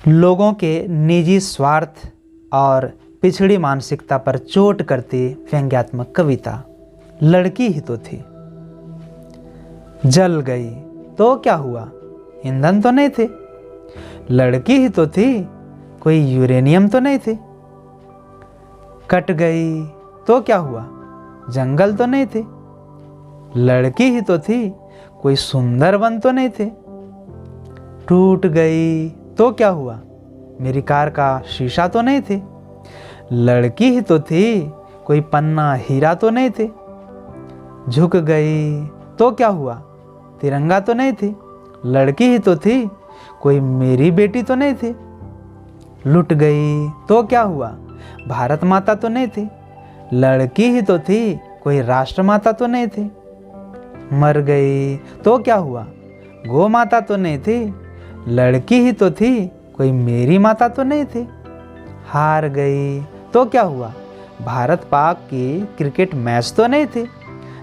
लोगों के निजी स्वार्थ और पिछड़ी मानसिकता पर चोट करती व्यंग्यात्मक कविता। लड़की ही तो थी, जल गई तो क्या हुआ, ईंधन तो नहीं थे। लड़की ही तो थी, कोई यूरेनियम तो नहीं थे। कट गई तो क्या हुआ, जंगल तो नहीं थे। लड़की ही तो थी, कोई सुंदर वन तो नहीं थे। टूट गई तो क्या हुआ, मेरी कार का शीशा तो नहीं थे। लड़की ही तो थी, कोई पन्ना हीरा तो नहीं थे। झुक गई तो क्या हुआ, तिरंगा तो नहीं थे। लड़की ही तो थी, कोई मेरी बेटी तो नहीं थी। लुट गई तो क्या हुआ, भारत माता तो नहीं थी। लड़की ही तो थी, कोई राष्ट्र माता तो नहीं थी। मर गई तो क्या हुआ, गौ माता तो नहीं थी। लड़की ही तो थी, कोई मेरी माता तो नहीं थी। हार गई तो क्या हुआ, भारत पाक की क्रिकेट मैच तो नहीं थी।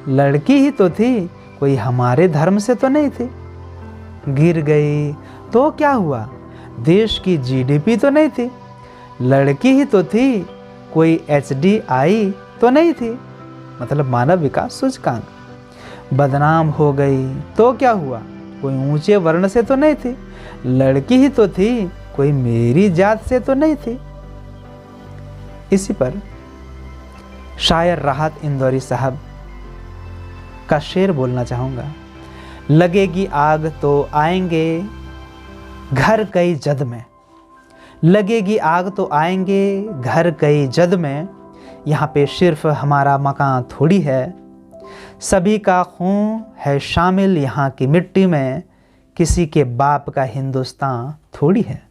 लड़की ही तो थी, कोई हमारे धर्म से तो नहीं थी। गिर गई तो क्या हुआ, देश की जीडीपी तो नहीं थी। लड़की ही तो थी, कोई एचडीआई तो नहीं थी, मतलब मानव विकास सूचकांक। बदनाम हो गई तो क्या हुआ, कोई ऊंचे वर्ण से तो नहीं थी। लड़की ही तो थी, कोई मेरी जात से तो नहीं थी। इसी पर शायर राहत इंदौरी साहब का शेर बोलना चाहूँगा। लगेगी आग तो आएंगे घर कई जद में। लगेगी आग तो आएंगे घर कई जद में। यहाँ पे सिर्फ हमारा मकान थोड़ी है, सभी का खून है शामिल यहाँ की मिट्टी में। किसी के बाप का हिंदुस्तान थोड़ी है।